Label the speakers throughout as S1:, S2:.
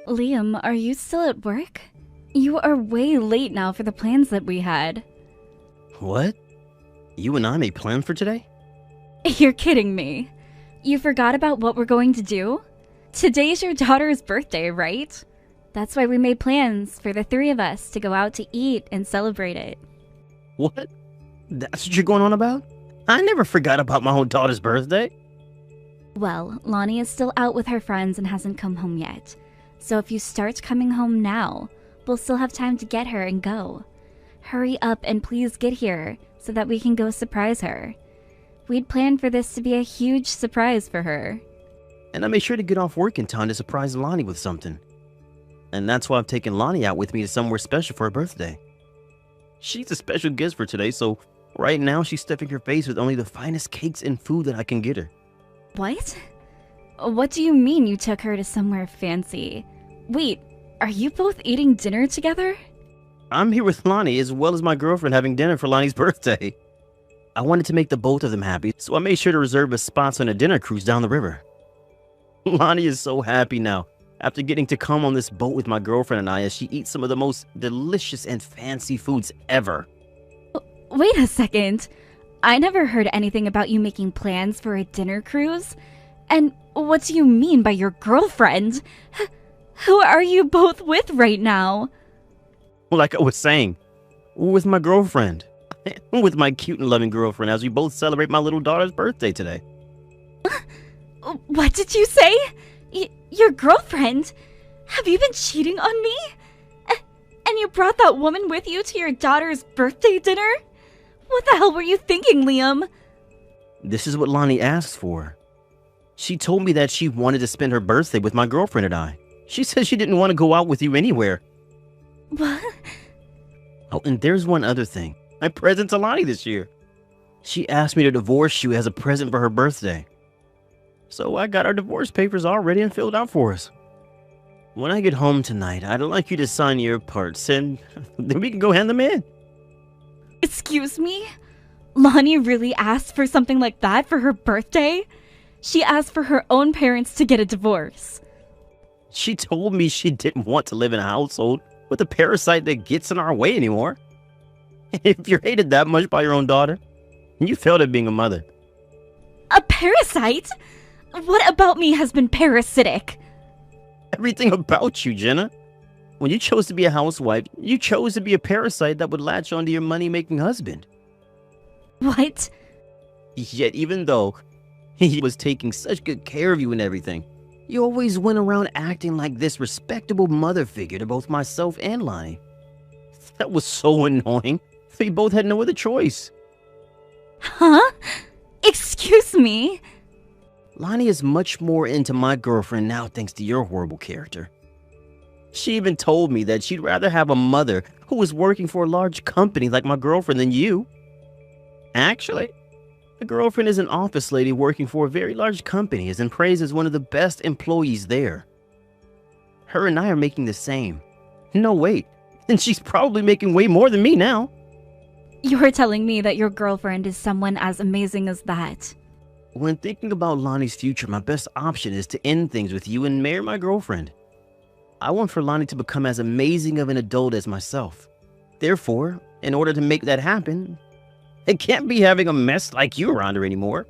S1: Liam, are you still at work? You are way late now for the plans that we had.
S2: What? You and I made plans for today?
S1: You're kidding me. You forgot about what we're going to do? Today's your daughter's birthday, right? That's why we made plans for the three of us to go out to eat and celebrate it.
S2: What? That's what you're going on about? I never forgot about my own daughter's birthday.
S1: Well, Lonnie is still out with her friends and hasn't come home yet. So if you start coming home now, we'll still have time to get her and go. Hurry up and please get here so that we can go surprise her. We'd planned for this to be a huge surprise for her.
S2: And I made sure to get off work in time to surprise Lonnie with something. And that's why I've taken Lonnie out with me to somewhere special for her birthday. She's a special guest for today, so right now she's stuffing her face with only the finest cakes and food that I can get her.
S1: What? What do you mean you took her to somewhere fancy? Wait, are you both eating dinner together?
S2: I'm here with Lonnie as well as my girlfriend having dinner for Lonnie's birthday. I wanted to make the both of them happy, so I made sure to reserve us spots on a dinner cruise down the river. Lonnie is so happy now after getting to come on this boat with my girlfriend and I as she eats some of the most delicious and fancy foods ever.
S1: Wait a second. I never heard anything about you making plans for a dinner cruise. And what do you mean by your girlfriend? Who are you both with right now?
S2: Like I was saying, with my girlfriend. With my cute and loving girlfriend as we both celebrate my little daughter's birthday today.
S1: What did you say? Your girlfriend? Have you been cheating on me? And you brought that woman with you to your daughter's birthday dinner? What the hell were you thinking, Liam?
S2: This is what Lonnie asked for. She told me that she wanted to spend her birthday with my girlfriend and I. She said she didn't want to go out with you anywhere.
S1: What?
S2: Oh, and there's one other thing. My present to Lonnie this year. She asked me to divorce you as a present for her birthday. So I got our divorce papers all ready and filled out for us. When I get home tonight, I'd like you to sign your parts and then we can go hand them in.
S1: Excuse me? Lonnie really asked for something like that for her birthday? She asked for her own parents to get a divorce.
S2: She told me she didn't want to live in a household with a parasite that gets in our way anymore. If you're hated that much by your own daughter, you failed at being a mother.
S1: A parasite? What about me has been parasitic?
S2: Everything about you, Jenna. When you chose to be a housewife, you chose to be a parasite that would latch onto your money-making husband.
S1: What?
S2: Yet even though he was taking such good care of you and everything, you always went around acting like this respectable mother figure to both myself and Lonnie. That was so annoying. We both had no other choice.
S1: Huh? Excuse me?
S2: Lonnie is much more into my girlfriend now thanks to your horrible character. She even told me that she'd rather have a mother who was working for a large company like my girlfriend than you. Actually, my girlfriend is an office lady working for a very large company and praised as one of the best employees there. Her and I are making the same. No, wait. And she's probably making way more than me now.
S1: You're telling me that your girlfriend is someone as amazing as that?
S2: When thinking about Lonnie's future, my best option is to end things with you and marry my girlfriend. I want for Lonnie to become as amazing of an adult as myself. Therefore, in order to make that happen, it can't be having a mess like you around her anymore.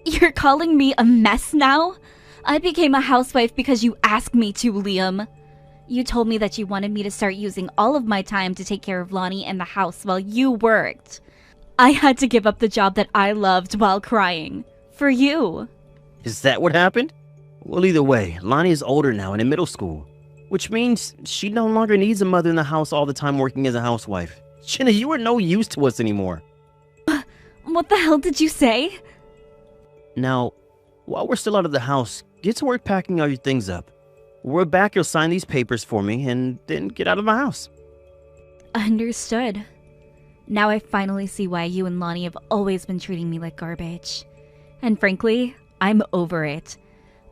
S1: You're calling me a mess now? I became a housewife because you asked me to, Liam. You told me that you wanted me to start using all of my time to take care of Lonnie and the house while you worked. I had to give up the job that I loved while crying. For you.
S2: Is that what happened? Well, either way, Lonnie is older now and in middle school, which means she no longer needs a mother in the house all the time working as a housewife. Jenna, you are no use to us anymore.
S1: What the hell did you say?
S2: Now, while we're still out of the house, get to work packing all your things up. When we're back, you'll sign these papers for me and then get out of my house.
S1: Understood. Now I finally see why you and Lonnie have always been treating me like garbage. And frankly, I'm over it.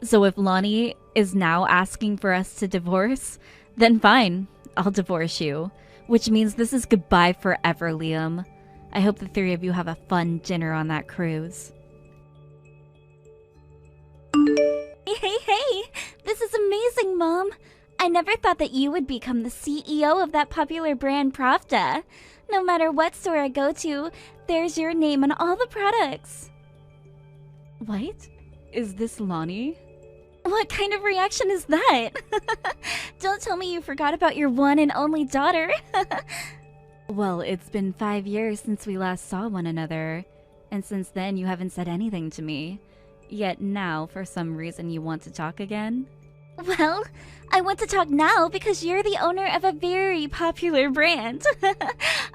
S1: So if Lonnie is now asking for us to divorce, then fine, I'll divorce you. Which means this is goodbye forever, Liam. I hope the three of you have a fun dinner on that cruise. Hey, this is amazing, Mom. I never thought that you would become the CEO of that popular brand Pravda. No matter what store I go to, there's your name on all the products.
S3: What? Is this Lonnie?
S1: What kind of reaction is that? Don't tell me you forgot about your one and only daughter.
S3: Well, it's been 5 years since we last saw one another, and since then you haven't said anything to me. Yet now, for some reason, you want to talk again?
S1: Well, I want to talk now because you're the owner of a very popular brand.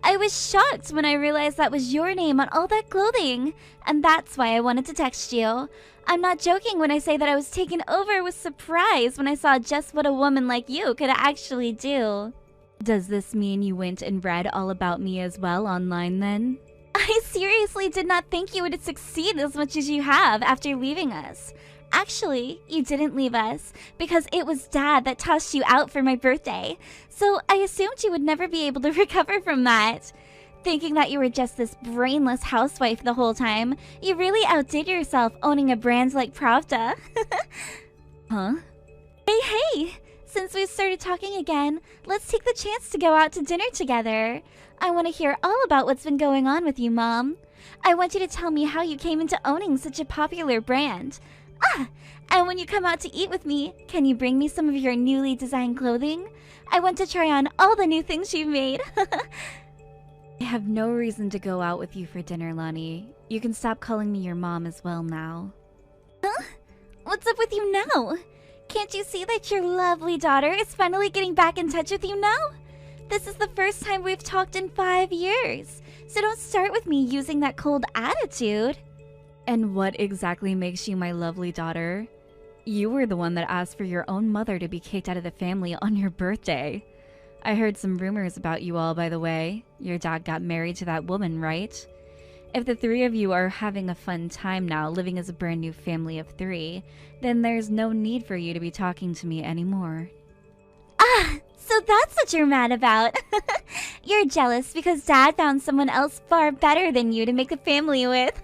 S1: I was shocked when I realized that was your name on all that clothing, and that's why I wanted to text you. I'm not joking when I say that I was taken over with surprise when I saw just what a woman like you could actually do.
S3: Does this mean you went and read all about me as well online then?
S1: I seriously did not think you would succeed as much as you have after leaving us. Actually, you didn't leave us because it was Dad that tossed you out for my birthday. So I assumed you would never be able to recover from that. Thinking that you were just this brainless housewife the whole time, you really outdid yourself owning a brand like Pravda.
S3: Huh?
S1: Hey! Since we've started talking again, let's take the chance to go out to dinner together. I want to hear all about what's been going on with you, Mom. I want you to tell me how you came into owning such a popular brand. And when you come out to eat with me, can you bring me some of your newly designed clothing? I want to try on all the new things you've made.
S3: I have no reason to go out with you for dinner, Lonnie. You can stop calling me your mom as well now.
S1: Huh? What's up with you now? Can't you see that your lovely daughter is finally getting back in touch with you now? This is the first time we've talked in 5 years, so don't start with me using that cold attitude.
S3: And what exactly makes you my lovely daughter? You were the one that asked for your own mother to be kicked out of the family on your birthday. I heard some rumors about you all, by the way. Your dad got married to that woman, right? If the three of you are having a fun time now, living as a brand new family of 3, then there's no need for you to be talking to me anymore.
S1: So that's what you're mad about. You're jealous because Dad found someone else far better than you to make a family with.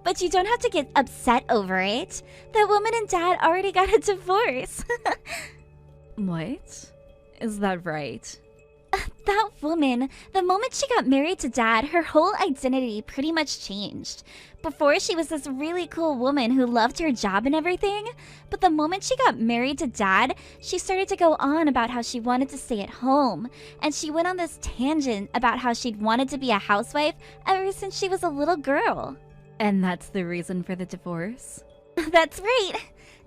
S1: But you don't have to get upset over it. That woman and Dad already got a divorce.
S3: What? Is that right?
S1: That woman, the moment she got married to Dad, her whole identity pretty much changed. Before, she was this really cool woman who loved her job and everything, but the moment she got married to Dad, she started to go on about how she wanted to stay at home, and she went on this tangent about how she'd wanted to be a housewife ever since she was a little girl.
S3: And that's the reason for the divorce?
S1: That's right.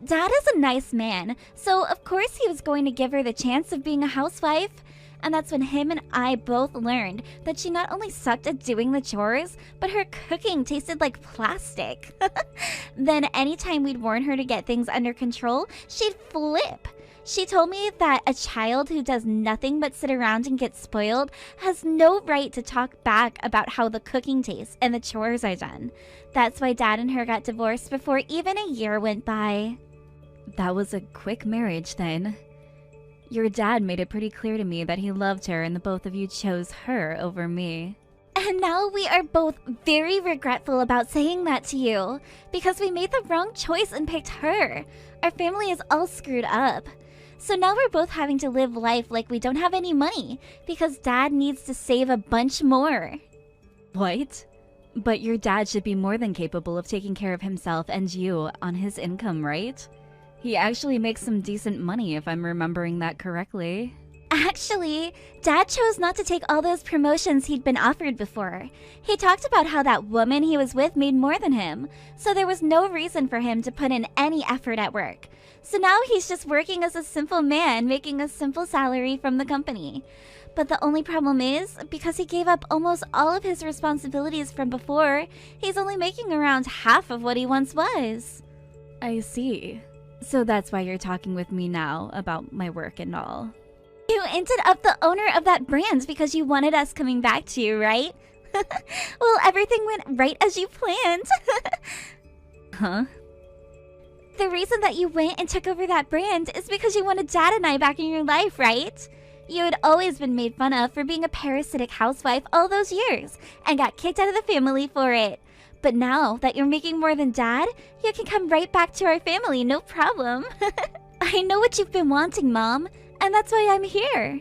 S1: Dad is a nice man, so of course he was going to give her the chance of being a housewife. And that's when him and I both learned that she not only sucked at doing the chores, but her cooking tasted like plastic. Then anytime we'd warn her to get things under control, she'd flip. She told me that a child who does nothing but sit around and get spoiled has no right to talk back about how the cooking tastes and the chores are done. That's why Dad and her got divorced before even a year went by.
S3: That was a quick marriage then. Your dad made it pretty clear to me that he loved her and the both of you chose her over me.
S1: And now we are both very regretful about saying that to you, because we made the wrong choice and picked her. Our family is all screwed up. So now we're both having to live life like we don't have any money, because Dad needs to save a bunch more.
S3: What? But your dad should be more than capable of taking care of himself and you on his income, right? He actually makes some decent money, if I'm remembering that correctly.
S1: Actually, Dad chose not to take all those promotions he'd been offered before. He talked about how that woman he was with made more than him, so there was no reason for him to put in any effort at work. So now he's just working as a simple man, making a simple salary from the company. But the only problem is, because he gave up almost all of his responsibilities from before, he's only making around half of what he once was.
S3: I see. So that's why you're talking with me now about my work and all.
S1: You ended up the owner of that brand because you wanted us coming back to you, right? Well, everything went right as you planned.
S3: Huh?
S1: The reason that you went and took over that brand is because you wanted Dad and I back in your life, right? You had always been made fun of for being a parasitic housewife all those years and got kicked out of the family for it. But now that you're making more than Dad, you can come right back to our family, no problem.
S3: I know what you've been wanting, Mom, and that's why I'm here.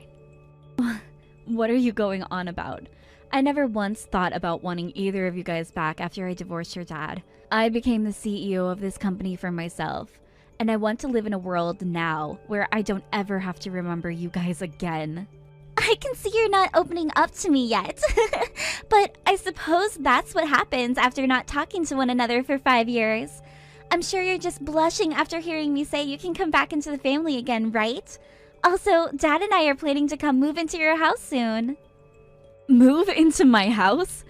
S1: What are you going on about? I never once thought about wanting either of you guys back after I divorced your dad. I became the CEO of this company for myself, and I want to live in a world now where I don't ever have to remember you guys again.
S3: I can see you're not opening up to me yet. But I suppose that's what happens after not talking to one another for 5 years. I'm sure you're just blushing after hearing me say you can come back into the family again, right? Also, Dad and I are planning to come move into your house soon.
S1: Move into my house?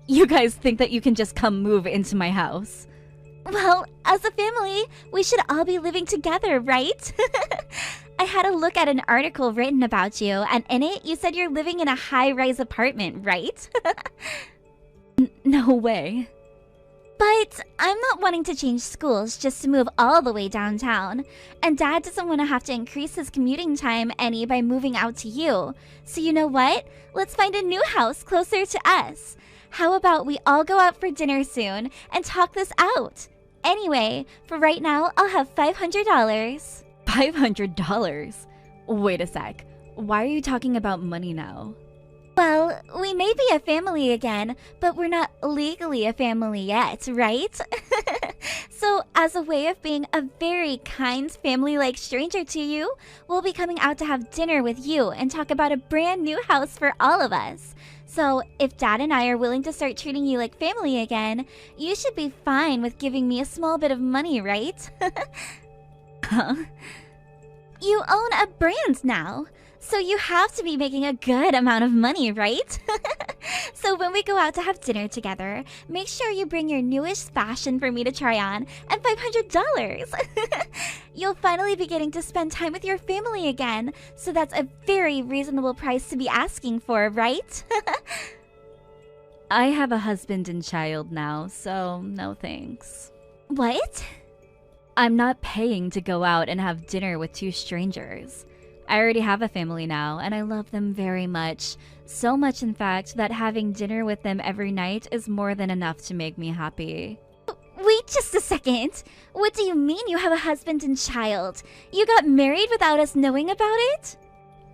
S1: You guys think that you can just come move into my house?
S3: Well, as a family, we should all be living together, right? I had a look at an article written about you, and in it, you said you're living in a high-rise apartment, right?
S1: No way.
S3: But I'm not wanting to change schools just to move all the way downtown. And Dad doesn't want to have to increase his commuting time any by moving out to you. So you know what? Let's find a new house closer to us. How about we all go out for dinner soon and talk this out? Anyway, for right now, I'll have $500.
S1: $500? Wait a sec. Why are you talking about money now?
S3: Well, we may be a family again, but we're not legally a family yet, right? So, as a way of being a very kind family-like stranger to you, we'll be coming out to have dinner with you and talk about a brand new house for all of us. So, if Dad and I are willing to start treating you like family again, you should be fine with giving me a small bit of money, right?
S1: Huh?
S3: You own a brand now. So you have to be making a good amount of money, right? So when we go out to have dinner together, make sure you bring your newest fashion for me to try on and $500. You'll finally be getting to spend time with your family again, so that's a very reasonable price to be asking for, right?
S1: I have a husband and child now, so no thanks.
S3: What?
S1: I'm not paying to go out and have dinner with two strangers. I already have a family now, and I love them very much. So much, in fact, that having dinner with them every night is more than enough to make me happy.
S3: Wait just a second. What do you mean you have a husband and child? You got married without us knowing about it?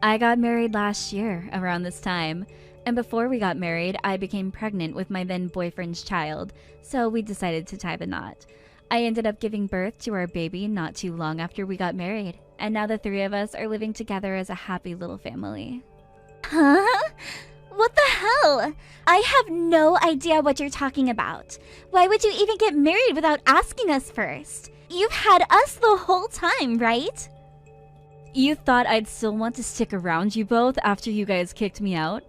S1: I got married last year, around this time. And before we got married, I became pregnant with my then boyfriend's child, so we decided to tie the knot. I ended up giving birth to our baby not too long after we got married, and now the three of us are living together as a happy little family.
S3: Huh? What the hell? I have no idea what you're talking about. Why would you even get married without asking us first? You've had us the whole time, right?
S1: You thought I'd still want to stick around you both after you guys kicked me out?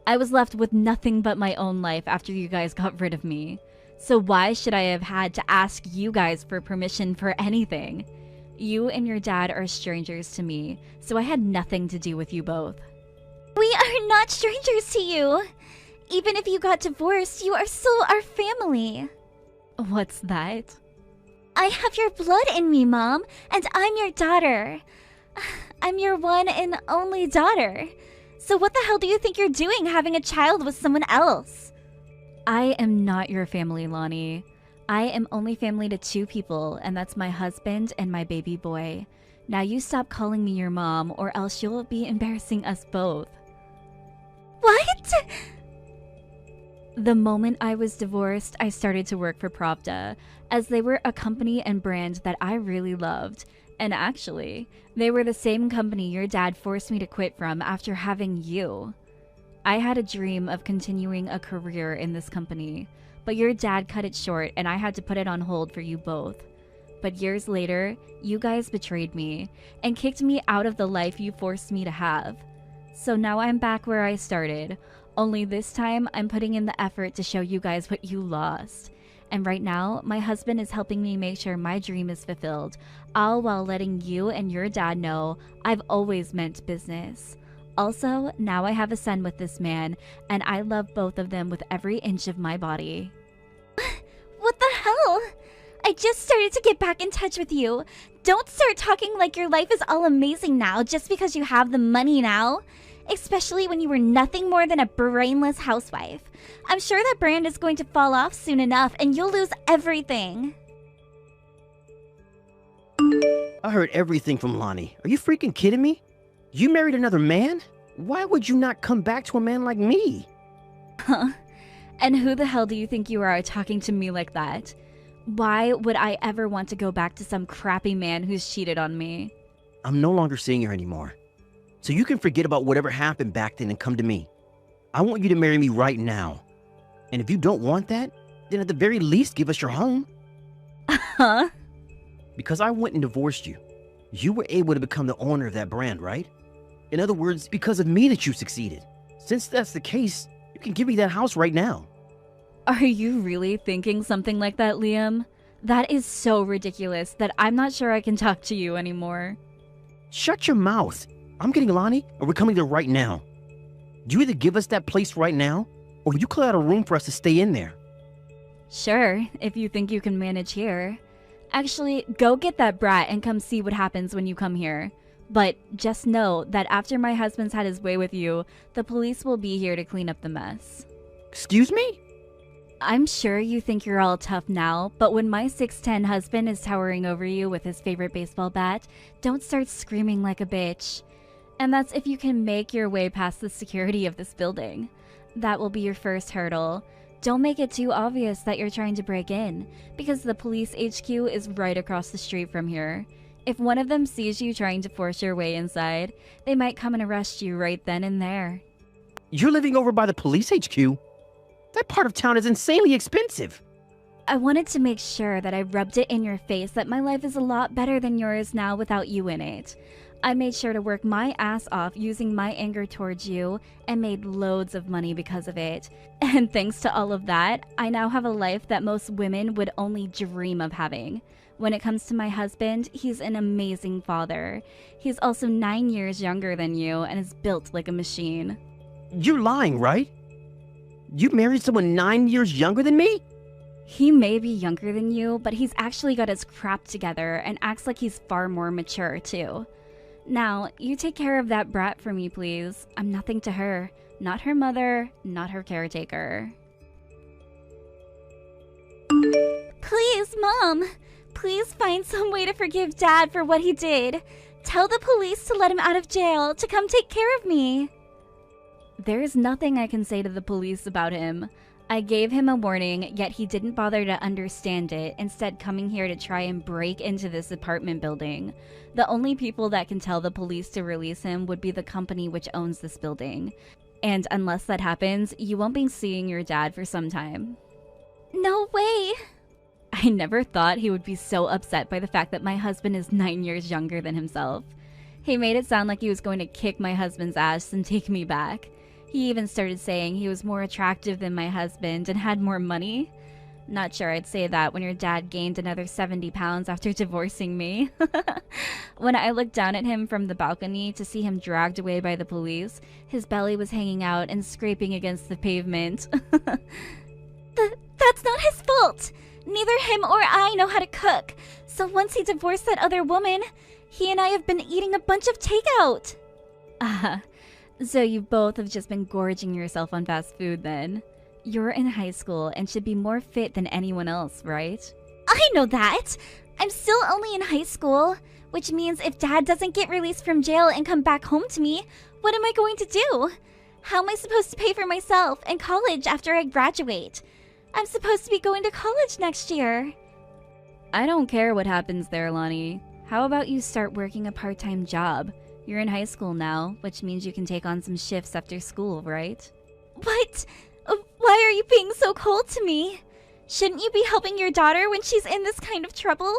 S1: I was left with nothing but my own life after you guys got rid of me. So why should I have had to ask you guys for permission for anything? You and your dad are strangers to me, so I had nothing to do with you both.
S3: We are not strangers to you. Even if you got divorced, you are still our family.
S1: What's that?
S3: I have your blood in me, Mom, and I'm your daughter. I'm your one and only daughter. So what the hell do you think you're doing having a child with someone else?
S1: I am not your family, Lonnie. I am only family to two people, and that's my husband and my baby boy. Now you stop calling me your mom, or else you'll be embarrassing us both.
S3: What?
S1: The moment I was divorced, I started to work for Pravda, as they were a company and brand that I really loved. And actually, they were the same company your dad forced me to quit from after having you. I had a dream of continuing a career in this company, but your dad cut it short and I had to put it on hold for you both. But years later, you guys betrayed me and kicked me out of the life you forced me to have. So now I'm back where I started, only this time I'm putting in the effort to show you guys what you lost. And right now, my husband is helping me make sure my dream is fulfilled, all while letting you and your dad know I've always meant business. Also, now I have a son with this man, and I love both of them with every inch of my body.
S3: What the hell? I just started to get back in touch with you. Don't start talking like your life is all amazing now just because you have the money now. Especially when you were nothing more than a brainless housewife. I'm sure that brand is going to fall off soon enough and you'll lose everything.
S2: I heard everything from Lonnie. Are you freaking kidding me? You married another man? Why would you not come back to a man like me?
S1: Huh? And who the hell do you think you are talking to me like that? Why would I ever want to go back to some crappy man who's cheated on me?
S2: I'm no longer seeing her anymore. So you can forget about whatever happened back then and come to me. I want you to marry me right now. And if you don't want that, then at the very least give us your home.
S1: Huh?
S2: Because I went and divorced you. You were able to become the owner of that brand, right? In other words, because of me that you succeeded. Since that's the case, you can give me that house right now.
S1: Are you really thinking something like that, Liam? That is so ridiculous that I'm not sure I can talk to you anymore.
S2: Shut your mouth. I'm getting Lonnie, and we're coming there right now. You either give us that place right now, or you clear out a room for us to stay in there.
S1: Sure, if you think you can manage here. Actually, go get that brat and come see what happens when you come here. But just know that after my husband's had his way with you, the police will be here to clean up the mess.
S2: Excuse me?
S1: I'm sure you think you're all tough now, but when my 6'10" husband is towering over you with his favorite baseball bat, don't start screaming like a bitch. And that's if you can make your way past the security of this building. That will be your first hurdle. Don't make it too obvious that you're trying to break in, because the police HQ is right across the street from here. If one of them sees you trying to force your way inside, they might come and arrest you right then and there.
S2: You're living over by the police HQ? That part of town is insanely expensive.
S1: I wanted to make sure that I rubbed it in your face that my life is a lot better than yours now without you in it. I made sure to work my ass off using my anger towards you and made loads of money because of it. And thanks to all of that, I now have a life that most women would only dream of having. When it comes to my husband, he's an amazing father. He's also 9 years younger than you and is built like a machine.
S2: You're lying, right? You married someone 9 years younger than me?
S1: He may be younger than you, but he's actually got his crap together and acts like he's far more mature, too. Now, you take care of that brat for me, please. I'm nothing to her. Not her mother, not her caretaker. Please, Mom. Please find some way to forgive Dad for what he did. Tell the police to let him out of jail, to come take care of me. There's nothing I can say to the police about him. I gave him a warning, yet he didn't bother to understand it, instead coming here to try and break into this apartment building. The only people that can tell the police to release him would be the company which owns this building. And unless that happens, you won't be seeing your dad for some time. No way! I never thought he would be so upset by the fact that my husband is 9 years younger than himself. He made it sound like he was going to kick my husband's ass and take me back. He even started saying he was more attractive than my husband and had more money. Not sure I'd say that when your dad gained another 70 pounds after divorcing me. When I looked down at him from the balcony to see him dragged away by the police, his belly was hanging out and scraping against the pavement. That's not his fault! Neither him or I know how to cook. So once he divorced that other woman, he and I have been eating a bunch of takeout. So you both have just been gorging yourself on fast food then. You're in high school and should be more fit than anyone else, right? I know that! I'm still only in high school, which means if Dad doesn't get released from jail and come back home to me, what am I going to do? How am I supposed to pay for myself and college after I graduate? I'm supposed to be going to college next year. I don't care what happens there, Lonnie. How about you start working a part-time job? You're in high school now, which means you can take on some shifts after school, right? What? Why are you being so cold to me? Shouldn't you be helping your daughter when she's in this kind of trouble?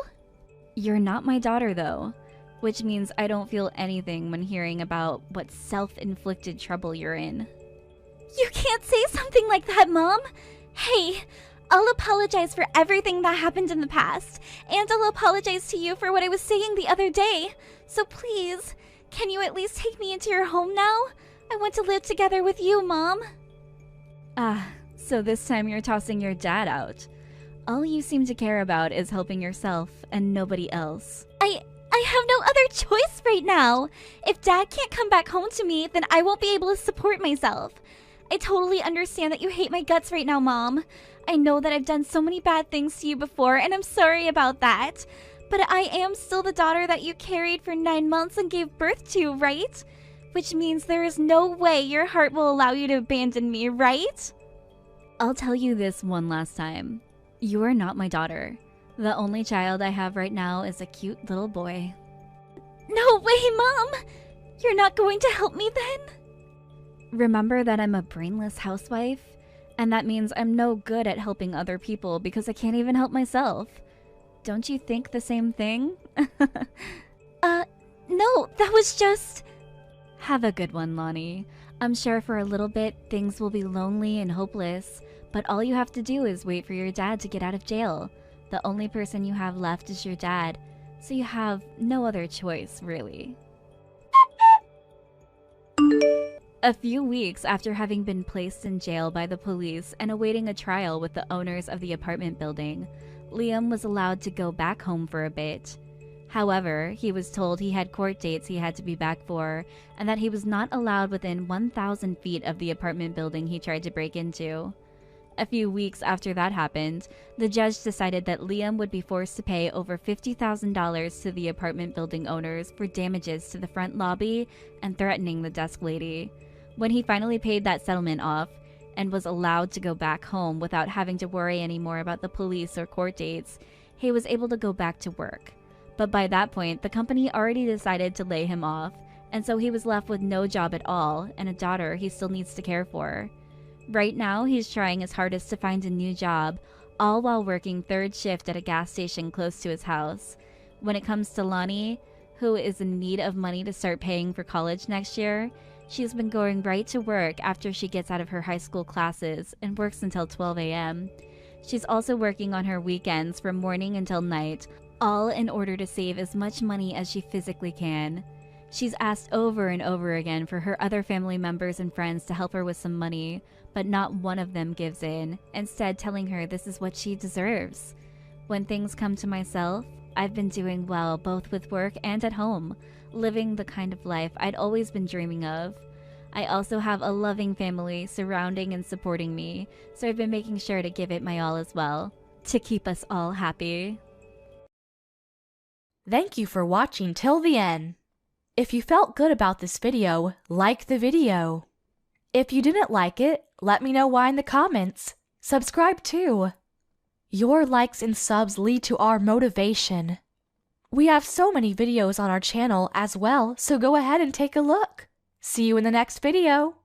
S1: You're not my daughter, though, which means I don't feel anything when hearing about what self-inflicted trouble you're in. You can't say something like that, Mom! Hey, I'll apologize for everything that happened in the past, and I'll apologize to you for what I was saying the other day. So please, can you at least take me into your home now? I want to live together with you, Mom. So this time you're tossing your dad out. All you seem to care about is helping yourself and nobody else. I have no other choice right now. If Dad can't come back home to me, then I won't be able to support myself. I totally understand that you hate my guts right now, Mom. I know that I've done so many bad things to you before, and I'm sorry about that. But I am still the daughter that you carried for 9 months and gave birth to, right? Which means there is no way your heart will allow you to abandon me, right?
S3: I'll tell you this one last time. You are not my daughter. The only child I have right now is a cute little boy.
S1: No way, Mom! You're not going to help me then?
S3: Remember that I'm a brainless housewife? And that means I'm no good at helping other people because I can't even help myself. Don't you think the same thing?
S1: No, that was just...
S3: Have a good one, Lonnie. I'm sure for a little bit things will be lonely and hopeless, but all you have to do is wait for your dad to get out of jail. The only person you have left is your dad, so you have no other choice, really. A few weeks after having been placed in jail by the police and awaiting a trial with the owners of the apartment building, Liam was allowed to go back home for a bit. However, he was told he had court dates he had to be back for, and that he was not allowed within 1,000 feet of the apartment building he tried to break into. A few weeks after that happened, the judge decided that Liam would be forced to pay over $50,000 to the apartment building owners for damages to the front lobby and threatening the desk lady. When he finally paid that settlement off and was allowed to go back home without having to worry anymore about the police or court dates, he was able to go back to work. But by that point, the company already decided to lay him off, and so he was left with no job at all and a daughter he still needs to care for. Right now, he's trying his hardest to find a new job, all while working third shift at a gas station close to his house. When it comes to Lonnie, who is in need of money to start paying for college next year, she's been going right to work after she gets out of her high school classes and works until 12 a.m. She's also working on her weekends from morning until night, all in order to save as much money as she physically can. She's asked over and over again for her other family members and friends to help her with some money, but not one of them gives in, instead telling her this is what she deserves. When things come to myself, I've been doing well both with work and at home, living the kind of life I'd always been dreaming of. I also have a loving family surrounding and supporting me, so I've been making sure to give it my all as well, to keep us all happy.
S4: Thank you for watching till the end. If you felt good about this video, like the video. If you didn't like it, let me know why in the comments. Subscribe too. Your likes and subs lead to our motivation. We have so many videos on our channel as well, so go ahead and take a look. See you in the next video.